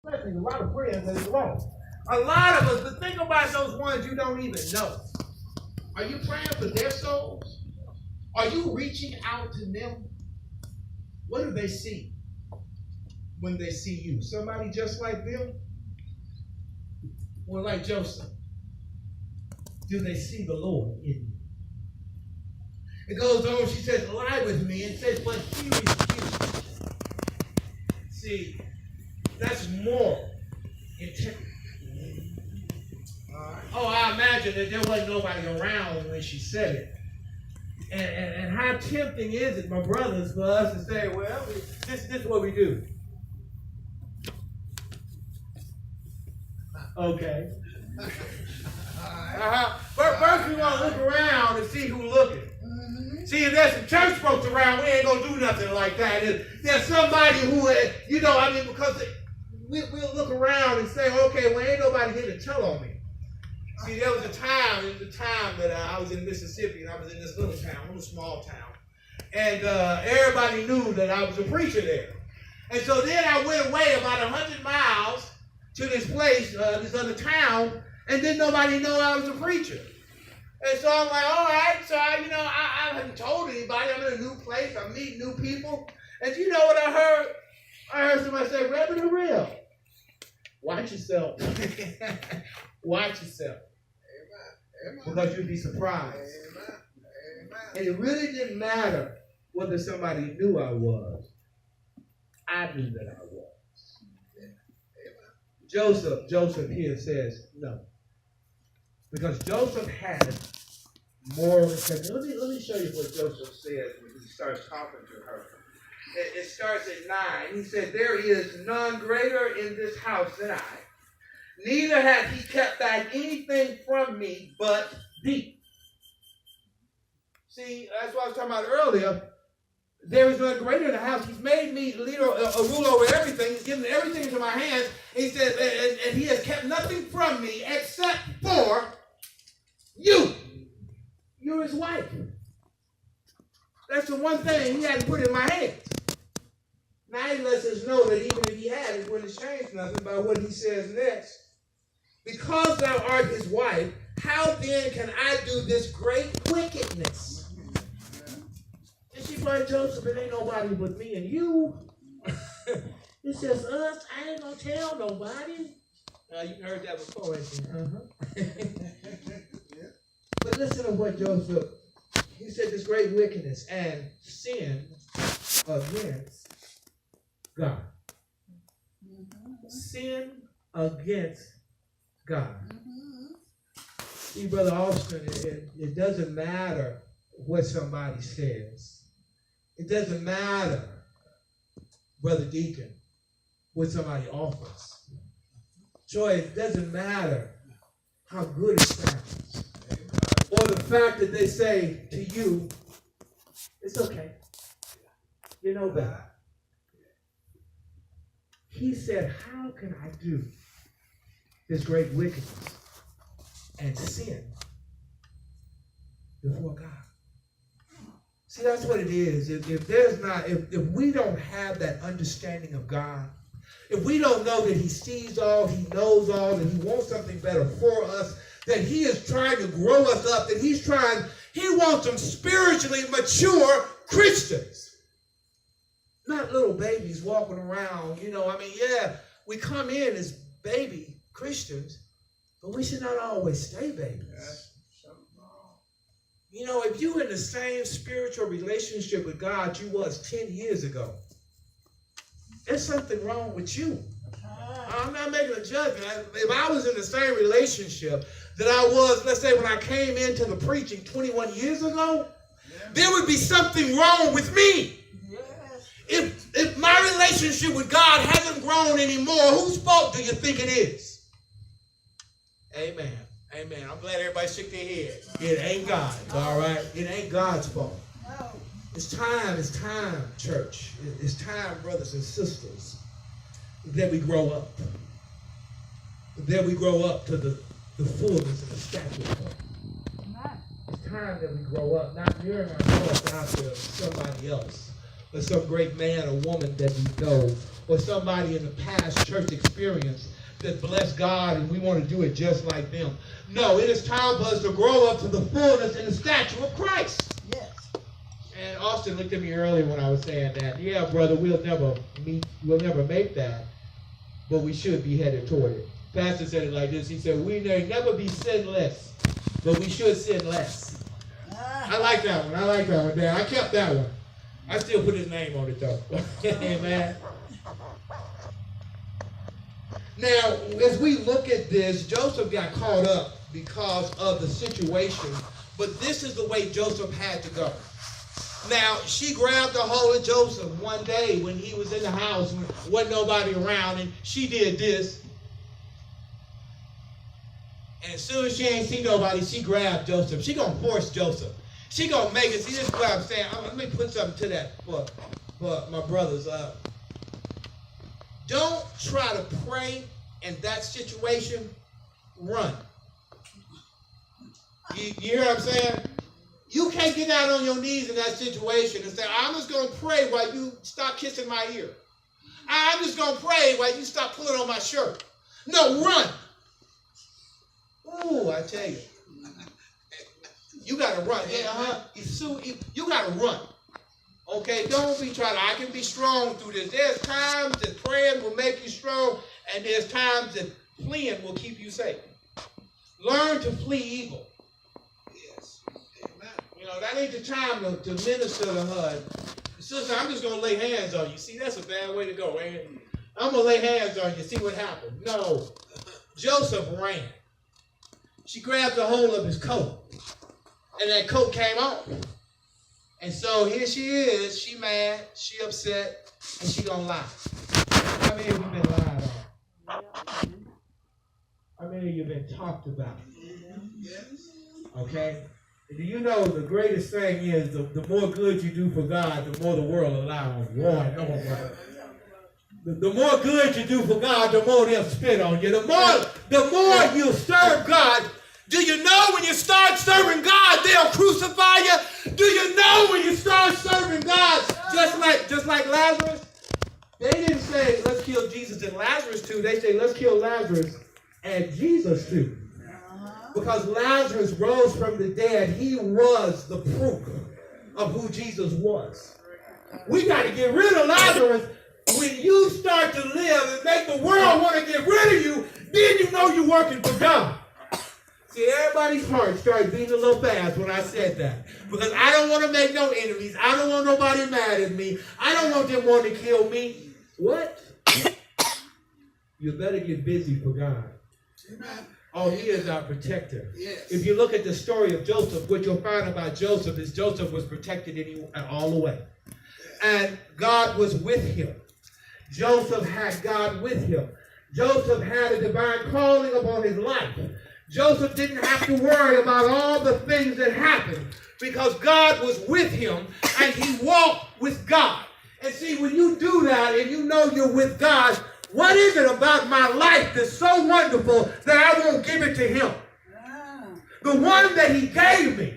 Especially a lot of friends that is wrong. A lot of us, but think about those ones you don't even know. Are you praying for their souls? Are you reaching out to them? What do they see when they see you? Somebody just like them? Or like Joseph? Do they see the Lord in you? It goes on, she says, lie with me, and says, but he refused. See, that's moral integrity. Oh, I imagine that there wasn't nobody around when she said it. And how tempting is it, my brothers, for us to say, well, this is what we do. Okay. First we want to look around and see who's looking. See, if there's some church folks around, we ain't going to do nothing like that. If there's somebody who, because we'll look around and say, okay, well, ain't nobody here to tell on me. See, there was a time that I was in Mississippi, and I was in this little small town. And everybody knew that I was a preacher there. And so then I went away about 100 miles to this place, this other town, and didn't nobody know I was a preacher. And so I'm like, all right, so I haven't told anybody. I'm in a new place. I'm meeting new people. And you know what I heard? I heard somebody say, Reverend Harrell, watch yourself. Watch yourself. Amen. Because you'd be surprised. Amen. And it really didn't matter whether somebody knew I was. I knew that I was. Amen. Joseph here says no. Because Joseph had moral integrity. Let me show you what Joseph says when he starts talking to her. It starts at 9. He said, there is none greater in this house than I. Neither hath he kept back anything from me but thee. See, that's what I was talking about earlier. There is none greater in the house. He's made me leader, a ruler over everything. He's given everything into my hands. He said, and he has kept nothing from me except for you. You're his wife. That's the one thing he hadn't put in my hands. Now he lets us know that even if he had, it wouldn't change nothing by what he says next. Because thou art his wife, how then can I do this great wickedness? And she's like, Joseph, it ain't nobody but me and you. It's just us. I ain't gonna tell nobody. You heard that before, ain't you? But listen to what Joseph, he said, this great wickedness and sin against God. Sin against God. See, Brother Austin, it doesn't matter what somebody says. It doesn't matter, Brother Deacon, what somebody offers. Joy, it doesn't matter how good it sounds. Or the fact that they say to you, it's okay. You know better. He said, how can I do this great wickedness and sin before God? See, that's what it is. If we don't have that understanding of God, if we don't know that he sees all, he knows all, that he wants something better for us, that he is trying to grow us up, that he wants some spiritually mature Christians. Not little babies walking around, we come in as baby Christians, but we should not always stay babies. If you're in the same spiritual relationship with God you was 10 years ago, there's something wrong with you. I'm not making a judgment. If I was in the same relationship that I was, let's say, when I came into the preaching 21 years ago, there would be something wrong with me. If my relationship with God hasn't grown anymore, whose fault do you think it is? Amen. Amen. I'm glad everybody shook their head. It ain't God, all right? It ain't God's fault. It's time, church. It's time, brothers and sisters, that we grow up. That we grow up to the fullness and the stature of God. It's time that we grow up, not nearing ourselves after somebody else, or some great man or woman that we know, or somebody in the past church experience that blessed God and we want to do it just like them. No, it is time for us to grow up to the fullness and the stature of Christ. Yes. And Austin looked at me earlier when I was saying that. Yeah, brother, we'll never make that, but we should be headed toward it. Pastor said it like this. He said, we may never be sinless, but we should sin less. I like that one. Dad. I kept that one. I still put his name on it, though. Amen. Now, as we look at this, Joseph got caught up because of the situation, but this is the way Joseph had to go. Now, she grabbed a hold of Joseph one day when he was in the house and wasn't nobody around, and she did this. And as soon as she ain't see nobody, she grabbed Joseph. She gonna force Joseph. She gonna make it. See, this is what I'm saying. Let me put something to that for my brothers. Don't try to pray in that situation. Run. You hear what I'm saying? You can't get out on your knees in that situation and say, I'm just going to pray while you stop kissing my ear. I'm just going to pray while you stop pulling on my shirt. No, run. Ooh, I tell you. You got to run. Yeah, you got to run. Okay, don't be trying to, I can be strong through this. There's times that praying will make you strong, and there's times that fleeing will keep you safe. Learn to flee evil. Yes. Amen. You know, that ain't the time to minister to her. Sister, I'm just going to lay hands on you. See, that's a bad way to go, ain't it? I'm going to lay hands on you, see what happens. No. Joseph ran. She grabbed a hold of his coat, and that coat came off. And so here she is, she mad, she upset, and she gonna lie. How many of you been lied on? How many of you been talked about? Yes. Okay? And do you know the greatest thing is the more good you do for God, the more the world allows you. The more good you do for God, the more they'll spit on you. The more you serve God. Do you know when you start serving God, they'll crucify you? Do you know when you start serving God, just like Lazarus? They didn't say, let's kill Jesus and Lazarus too. They say, let's kill Lazarus and Jesus too. Because Lazarus rose from the dead. He was the proof of who Jesus was. We got to get rid of Lazarus. When you start to live and make the world want to get rid of you, then you know you're working for God. See, everybody's heart started beating a little fast when I said that. Because I don't want to make no enemies. I don't want nobody mad at me. I don't want them wanting to kill me. What? You better get busy for God. Amen. Oh, he is our protector. Yes. If you look at the story of Joseph, what you'll find about Joseph is Joseph was protected all the way. And God was with him. Joseph had God with him. Joseph had a divine calling upon his life. Joseph didn't have to worry about all the things that happened because God was with him and he walked with God. And see, when you do that and you know you're with God, what is it about my life that's so wonderful that I won't give it to him? The one that he gave me.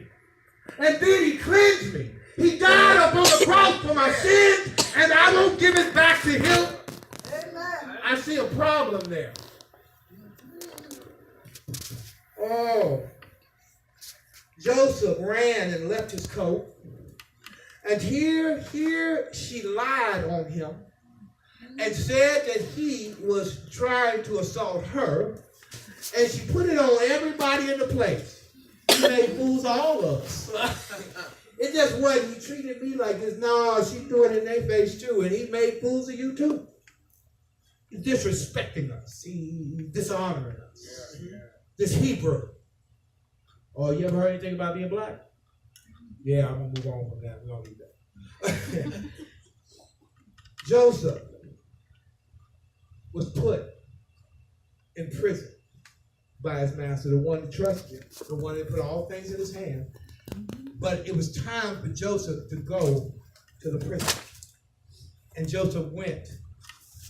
And then he cleansed me. He died upon the cross for my sins and I won't give it back to him. I see a problem there. Oh, Joseph ran and left his coat. And here she lied on him and said that he was trying to assault her. And she put it on everybody in the place. He made fools of all of us. It just wasn't, he treated me like this. No, she threw it in their face too. And he made fools of you too. He's disrespecting us. He's dishonoring us. Yeah. This Hebrew. Oh, you ever heard anything about being black? Yeah, I'm going to move on from that. We're going to leave that. Joseph was put in prison by his master, the one that trusted him, the one that put all things in his hand. But it was time for Joseph to go to the prison. And Joseph went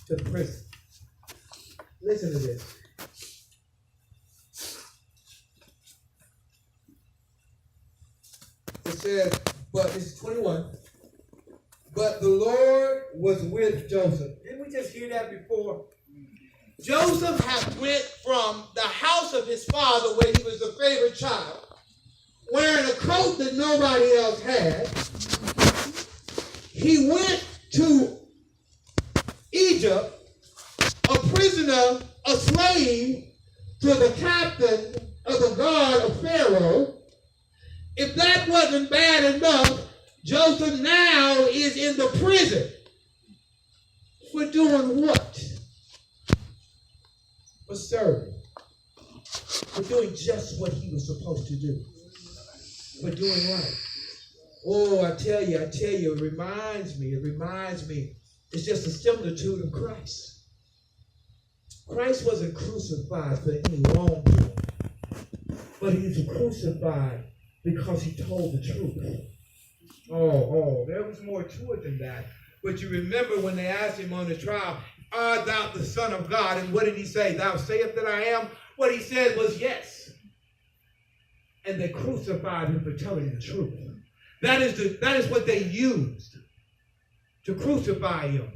to the prison. Listen to this. It says, but this is 21. But the Lord was with Joseph. Didn't we just hear that before? Joseph had went from the house of his father, where he was the favorite child, wearing a coat that nobody else had. He went to Egypt, a prisoner, a slave to the captain of the guard of Pharaoh. If that wasn't bad enough, Joseph now is in the prison for doing what? For serving. For doing just what he was supposed to do. For doing right. Oh, I tell you, it reminds me. It's just a similitude of Christ. Christ wasn't crucified for any wrongdoing, but he was crucified because he told the truth. Oh, there was more to it than that. But you remember when they asked him on the trial, art thou the Son of God? And what did he say? Thou sayest that I am? What he said was yes. And they crucified him for telling the truth. That is what they used to crucify him,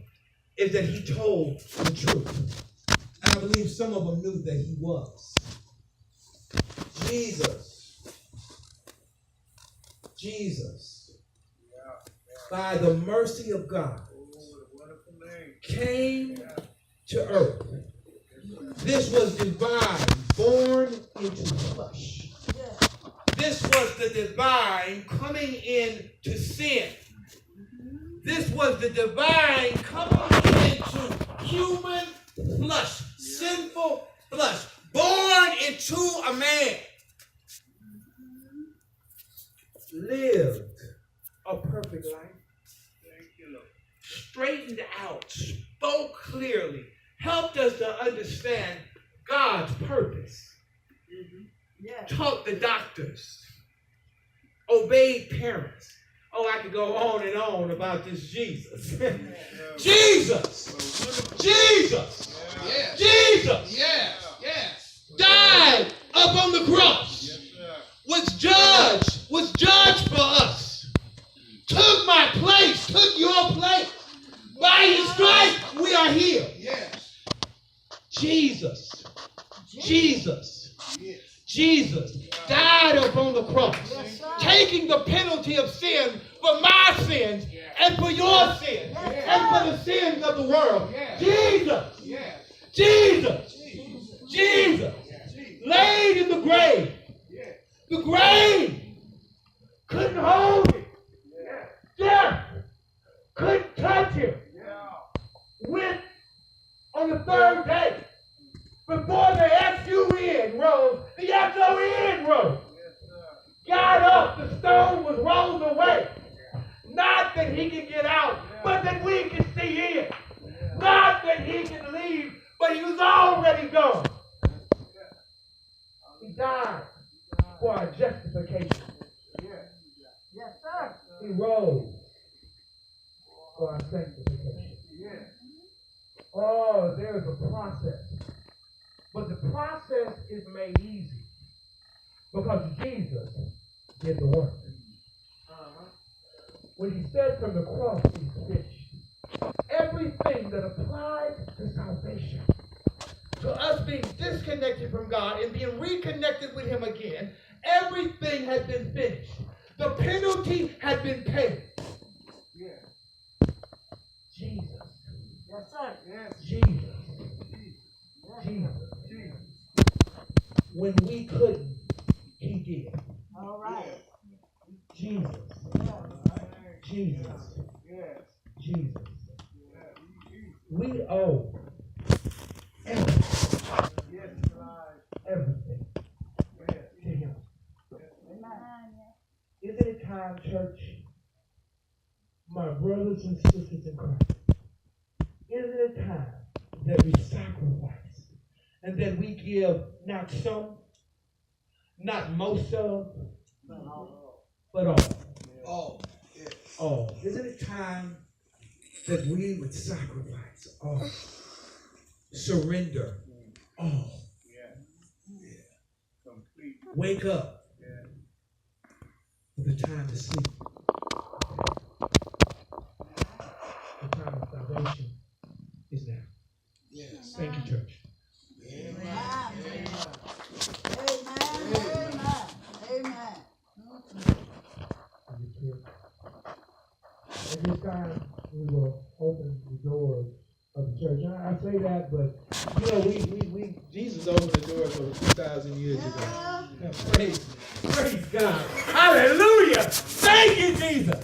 is that he told the truth. And I believe some of them knew that he was. Jesus, by the mercy of God, came to earth. This was divine, born into flesh. This was the divine coming into sin. This was the divine coming into human flesh, sinful flesh, born into a man. Lived a perfect life. Straightened out, spoke clearly, helped us to understand God's purpose. Taught the doctors, obeyed parents. Oh, I could go on and on about this Jesus. Jesus died up on the cross. Was judged for us. Took my place, took your place. By his stripes, we are healed. Jesus died upon the cross, taking the penalty of sin for my sins and for your sins and for the sins of the world. Jesus laid in the grave. The grave couldn't hold him. Death couldn't touch him. Went on the third day. Before the S-U-N rose, the S-O-N rose. Got up, the stone was rolled away. Not that he could get out, but that we could see in. Not that he could leave, but he was already gone. He died for our justification. Yes, sir. He rose for our sanctification. Oh, there is a process. But the process is made easy because Jesus did the work. When he said from the cross, he's finished. Everything that applies to salvation, to us being disconnected from God and being reconnected with him again, everything had been finished. The penalty had been paid. Jesus. Yes, sir. Jesus. When we couldn't, he did. All right. Jesus. We owe everything. Everything to him. Isn't it time, church, my brothers and sisters in Christ, isn't it time that we sacrifice and that we give not some, not most of, but all? All. Isn't it time that we would sacrifice all, surrender all? Wake up for the time to sleep. The time of salvation is now. Yes. Thank you, church. Amen. Amen. Amen. Amen. At this time, we will open the doors of the church. I say that, but you know, we Jesus opened the doors over 2,000 years ago. Yeah. Praise God. Hallelujah. Thank you, Jesus.